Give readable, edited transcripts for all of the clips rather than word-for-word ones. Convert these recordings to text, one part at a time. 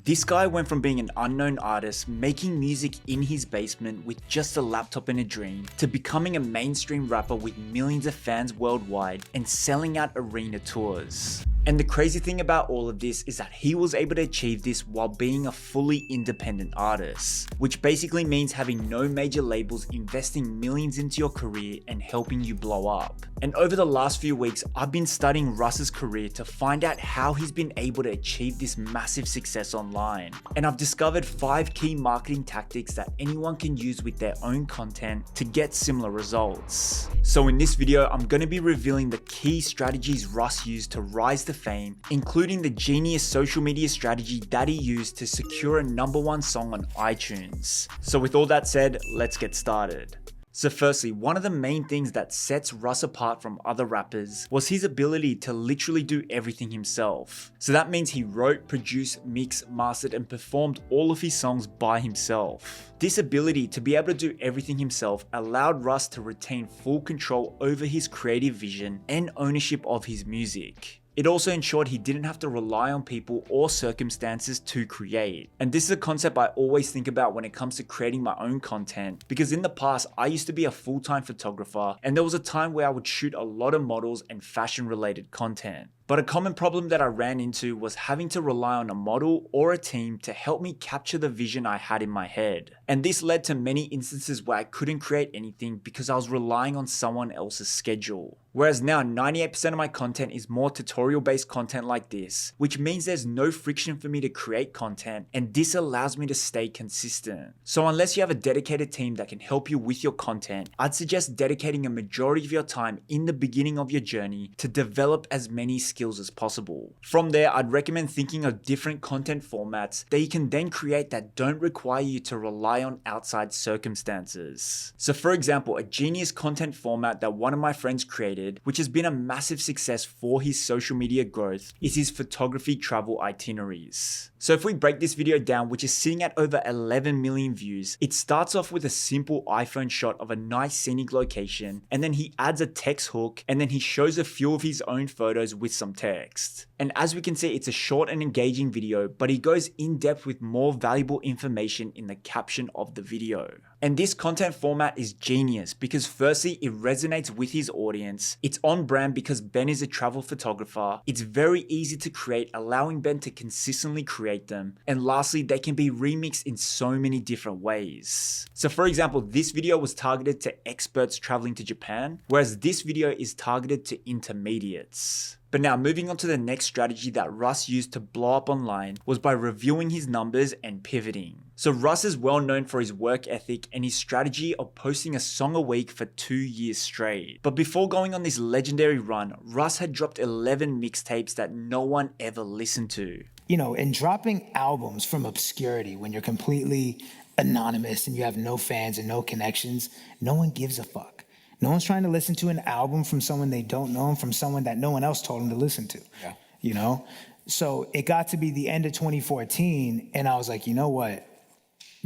This guy went from being an unknown artist, making music in his basement with just a laptop and a dream, to becoming a mainstream rapper with millions of fans worldwide and selling out arena tours. And the crazy thing about all of this is that he was able to achieve this while being a fully independent artist, which basically means having no major labels investing millions into your career and helping you blow up. And over the last few weeks, I've been studying Russ's career to find out how he's been able to achieve this massive success online. And I've discovered 5 key marketing tactics that anyone can use with their own content to get similar results. So in this video, I'm going to be revealing the key strategies Russ used to rise to fame, including the genius social media strategy that he used to secure a #1 song on iTunes. So with all that said, let's get started. So firstly, one of the main things that sets Russ apart from other rappers was his ability to literally do everything himself. So that means he wrote, produced, mixed, mastered, and performed all of his songs by himself. This ability to be able to do everything himself allowed Russ to retain full control over his creative vision and ownership of his music. It also ensured he didn't have to rely on people or circumstances to create. And this is a concept I always think about when it comes to creating my own content, because in the past, I used to be a full-time photographer, and there was a time where I would shoot a lot of models and fashion-related content. But a common problem that I ran into was having to rely on a model or a team to help me capture the vision I had in my head. And this led to many instances where I couldn't create anything because I was relying on someone else's schedule. Whereas now 98% of my content is more tutorial based content like this, which means there's no friction for me to create content, and this allows me to stay consistent. So unless you have a dedicated team that can help you with your content, I'd suggest dedicating a majority of your time in the beginning of your journey to develop as many skills as possible. From there, I'd recommend thinking of different content formats that you can then create that don't require you to rely on outside circumstances. So for example, a genius content format that one of my friends created, which has been a massive success for his social media growth, is his photography travel itineraries. So if we break this video down, which is sitting at over 11 million views, it starts off with a simple iPhone shot of a nice scenic location, and then he adds a text hook, and then he shows a few of his own photos with some text. And as we can see, it's a short and engaging video, but he goes in depth with more valuable information in the caption of the video. And this content format is genius because firstly, it resonates with his audience. It's on brand because Ben is a travel photographer. It's very easy to create, allowing Ben to consistently create them. And lastly, they can be remixed in so many different ways. So for example, this video was targeted to experts traveling to Japan, whereas this video is targeted to intermediates. But now moving on to the next strategy that Russ used to blow up online was by reviewing his numbers and pivoting. So Russ is well known for his work ethic and his strategy of posting a song a week for 2 years straight. But before going on this legendary run, Russ had dropped 11 mixtapes that no one ever listened to. You know, and dropping albums from obscurity when you're completely anonymous and you have no fans and no connections, no one gives a fuck. No one's trying to listen to an album from someone they don't know, from someone that no one else told them to listen to. Yeah. You know? So it got to be the end of 2014, and I was like, you know what?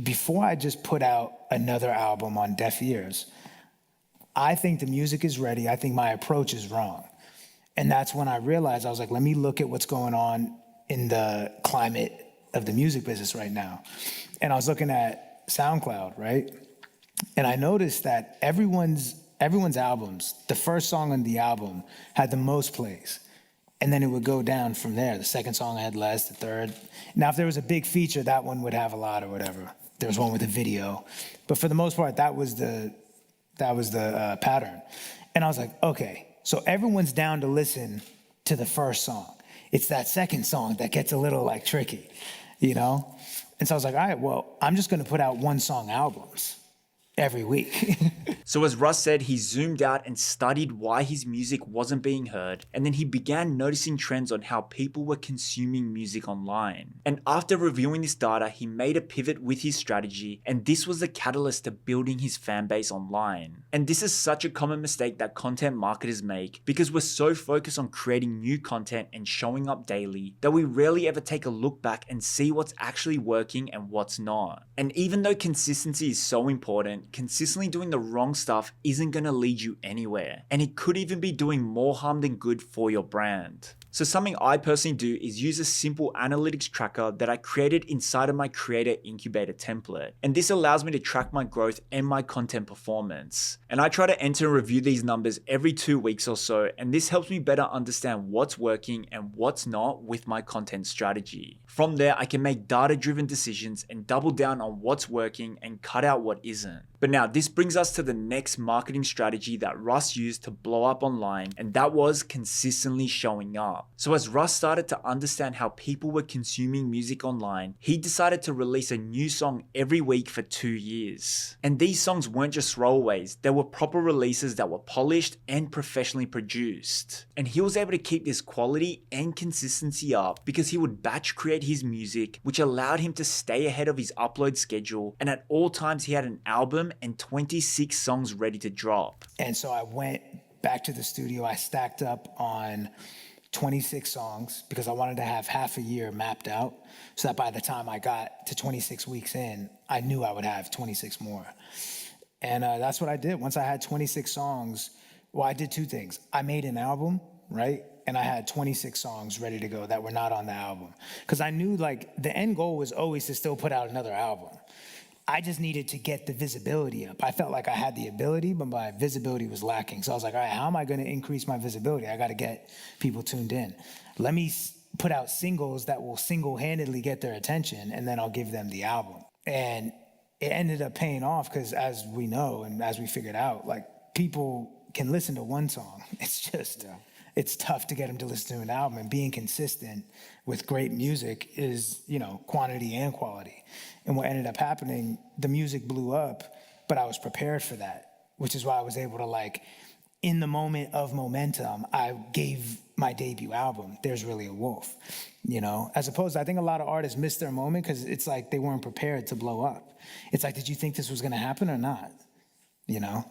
Before I just put out another album on deaf ears, I think the music is ready. I think my approach is wrong. And that's when I realized, I was like, let me look at what's going on in the climate of the music business right now. And I was looking at SoundCloud, right? And I noticed that everyone's albums, the first song on the album had the most plays. And then it would go down from there. The second song had less, the third. Now, if there was a big feature, that one would have a lot or whatever. There was one with a video. But for the most part, that was the pattern. And I was like, okay, so everyone's down to listen to the first song. It's that second song that gets a little like tricky, you know? And so I was like, all right, well, I'm just gonna put out 1-song albums every week. So as Russ said, he zoomed out and studied why his music wasn't being heard, and then he began noticing trends on how people were consuming music online. And after reviewing this data, he made a pivot with his strategy, and this was the catalyst to building his fan base online. And this is such a common mistake that content marketers make because we're so focused on creating new content and showing up daily that we rarely ever take a look back and see what's actually working and what's not. And even though consistency is so important, consistently doing the wrong stuff isn't going to lead you anywhere, and it could even be doing more harm than good for your brand. So something I personally do is use a simple analytics tracker that I created inside of my Creator Incubator template. And this allows me to track my growth and my content performance. And I try to enter and review these numbers every 2 weeks or so, and this helps me better understand what's working and what's not with my content strategy. From there, I can make data-driven decisions and double down on what's working and cut out what isn't. But now this brings us to the next marketing strategy that Russ used to blow up online, and that was consistently showing up. So as Russ started to understand how people were consuming music online, he decided to release a new song every week for 2 years. And these songs weren't just throwaways, they were proper releases that were polished and professionally produced. And he was able to keep this quality and consistency up because he would batch create his music, which allowed him to stay ahead of his upload schedule, and at all times he had an album and 26 songs ready to drop. And so I went back to the studio, I stacked up on 26 songs because I wanted to have half a year mapped out so that by the time I got to 26 weeks in, I knew I would have 26 more. And that's what I did. Once I had 26 songs, well, I did two things. I made an album, right? And I had 26 songs ready to go that were not on the album. Because I knew like the end goal was always to still put out another album. I just needed to get the visibility up. I felt like I had the ability, but my visibility was lacking. So I was like, all right, how am I going to increase my visibility? I got to get people tuned in. Let me put out singles that will single-handedly get their attention, and then I'll give them the album. And it ended up paying off because as we know and as we figured out, like people can listen to one song. It's just... Yeah. It's tough to get them to listen to an album, and being consistent with great music is, quantity and quality. And what ended up happening, the music blew up, but I was prepared for that, which is why I was able to in the moment of momentum, I gave my debut album, There's Really a Wolf, as opposed to, I think a lot of artists miss their moment because it's like they weren't prepared to blow up. It's like, did you think this was going to happen or not?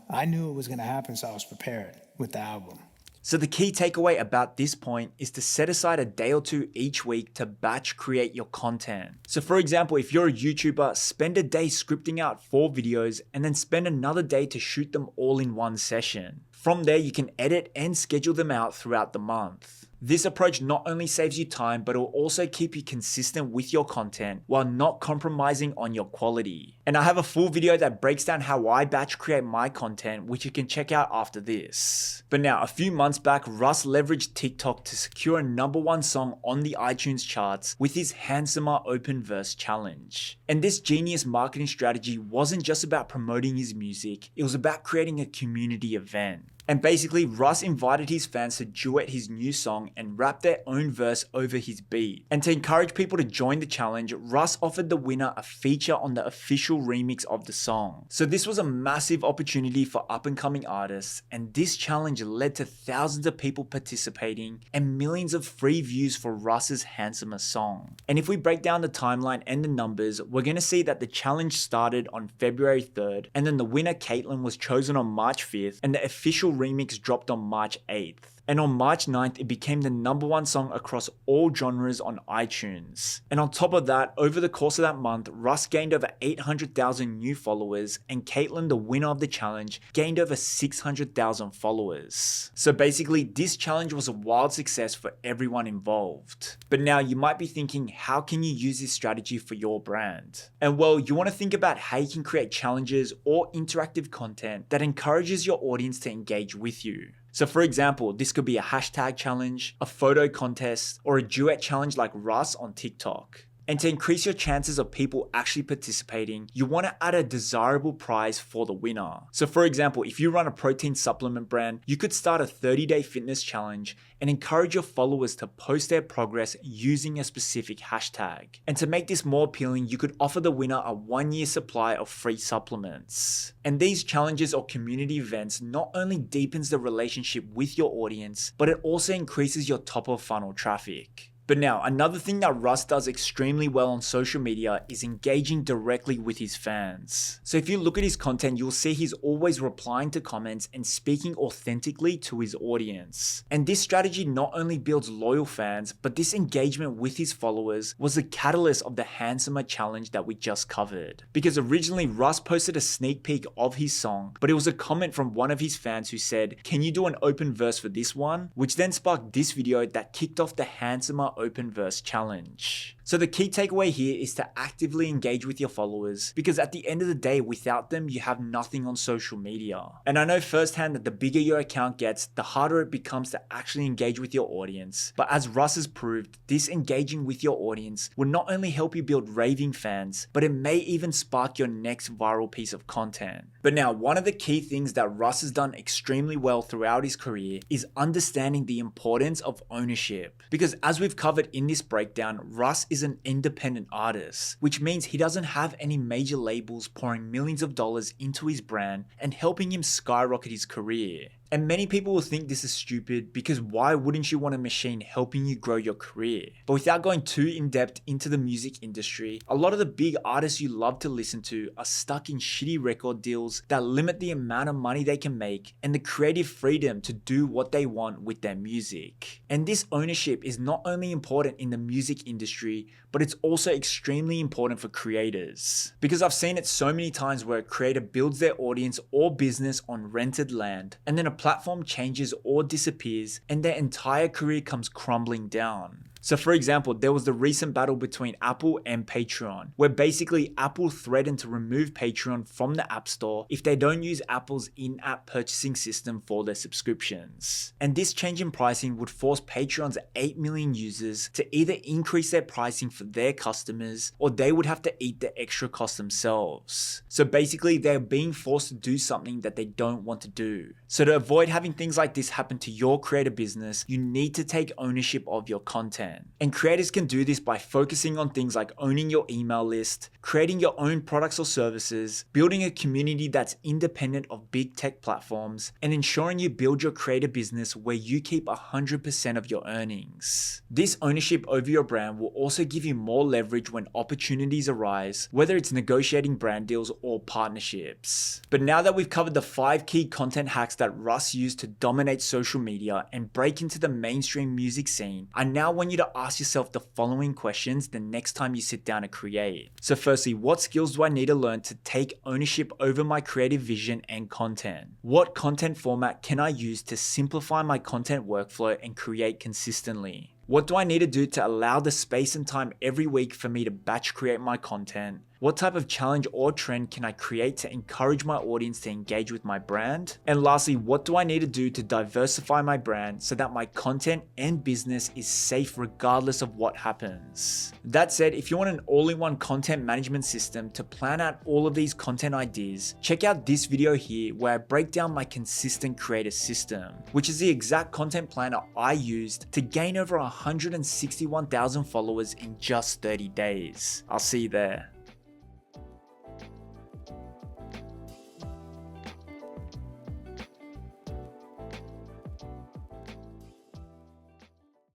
I knew it was going to happen, so I was prepared with the album. So the key takeaway about this point is to set aside a day or two each week to batch create your content. So for example, if you're a YouTuber, spend a day scripting out 4 videos and then spend another day to shoot them all in one session. From there, you can edit and schedule them out throughout the month. This approach not only saves you time, but it will also keep you consistent with your content while not compromising on your quality. And I have a full video that breaks down how I batch create my content, which you can check out after this. But now, a few months back, Russ leveraged TikTok to secure a #1 song on the iTunes charts with his Handsomer Open Verse Challenge. And this genius marketing strategy wasn't just about promoting his music, it was about creating a community event. And basically, Russ invited his fans to duet his new song and rap their own verse over his beat. And to encourage people to join the challenge, Russ offered the winner a feature on the official remix of the song. So this was a massive opportunity for up-and-coming artists, and this challenge led to thousands of people participating and millions of free views for Russ's Handsomer song. And if we break down the timeline and the numbers, we're going to see that the challenge started on February 3rd, and then the winner, Caitlin, was chosen on March 5th, and the official remix dropped on March 8th. And on March 9th, it became the #1 song across all genres on iTunes. And on top of that, over the course of that month, Russ gained over 800,000 new followers, and Caitlin, the winner of the challenge, gained over 600,000 followers. So basically, this challenge was a wild success for everyone involved. But now you might be thinking, how can you use this strategy for your brand? And well, you want to think about how you can create challenges or interactive content that encourages your audience to engage with you. So for example, this could be a hashtag challenge, a photo contest, or a duet challenge like Russ on TikTok. And to increase your chances of people actually participating, you want to add a desirable prize for the winner. So for example, if you run a protein supplement brand, you could start a 30-day fitness challenge and encourage your followers to post their progress using a specific hashtag. And to make this more appealing, you could offer the winner a 1-year supply of free supplements. And these challenges or community events not only deepens the relationship with your audience, but it also increases your top of funnel traffic. But now, another thing that Russ does extremely well on social media is engaging directly with his fans. So if you look at his content, you'll see he's always replying to comments and speaking authentically to his audience. And this strategy not only builds loyal fans, but this engagement with his followers was the catalyst of the Handsomer challenge that we just covered. Because originally Russ posted a sneak peek of his song, but it was a comment from one of his fans who said, "Can you do an open verse for this one?" Which then sparked this video that kicked off the Handsomer open verse challenge. So the key takeaway here is to actively engage with your followers, because at the end of the day, without them, you have nothing on social media. And I know firsthand that the bigger your account gets, the harder it becomes to actually engage with your audience. But as Russ has proved, this engaging with your audience will not only help you build raving fans, but it may even spark your next viral piece of content. But now, one of the key things that Russ has done extremely well throughout his career is understanding the importance of ownership. Because as we've covered in this breakdown, Russ is an independent artist, which means he doesn't have any major labels pouring millions of dollars into his brand and helping him skyrocket his career. And many people will think this is stupid, because why wouldn't you want a machine helping you grow your career? But without going too in depth into the music industry, a lot of the big artists you love to listen to are stuck in shitty record deals that limit the amount of money they can make and the creative freedom to do what they want with their music. And this ownership is not only important in the music industry, but it's also extremely important for creators. Because I've seen it so many times where a creator builds their audience or business on rented land, and then a platform changes or disappears, and their entire career comes crumbling down. So for example, there was the recent battle between Apple and Patreon, where basically Apple threatened to remove Patreon from the App Store if they don't use Apple's in-app purchasing system for their subscriptions. And this change in pricing would force Patreon's 8 million users to either increase their pricing for their customers, or they would have to eat the extra cost themselves. So basically, they're being forced to do something that they don't want to do. So to avoid having things like this happen to your creator business, you need to take ownership of your content. And creators can do this by focusing on things like owning your email list, creating your own products or services, building a community that's independent of big tech platforms, and ensuring you build your creator business where you keep 100% of your earnings. This ownership over your brand will also give you more leverage when opportunities arise, whether it's negotiating brand deals or partnerships. But now that we've covered the 5 key content hacks that Russ used to dominate social media and break into the mainstream music scene, I now want you to ask yourself the following questions the next time you sit down to create. So firstly, what skills do I need to learn to take ownership over my creative vision and content? What content format can I use to simplify my content workflow and create consistently? What do I need to do to allow the space and time every week for me to batch create my content? What type of challenge or trend can I create to encourage my audience to engage with my brand? And lastly, what do I need to do to diversify my brand so that my content and business is safe regardless of what happens? That said, if you want an all-in-one content management system to plan out all of these content ideas, check out this video here where I break down my consistent creator system, which is the exact content planner I used to gain over 161,000 followers in just 30 days. I'll see you there.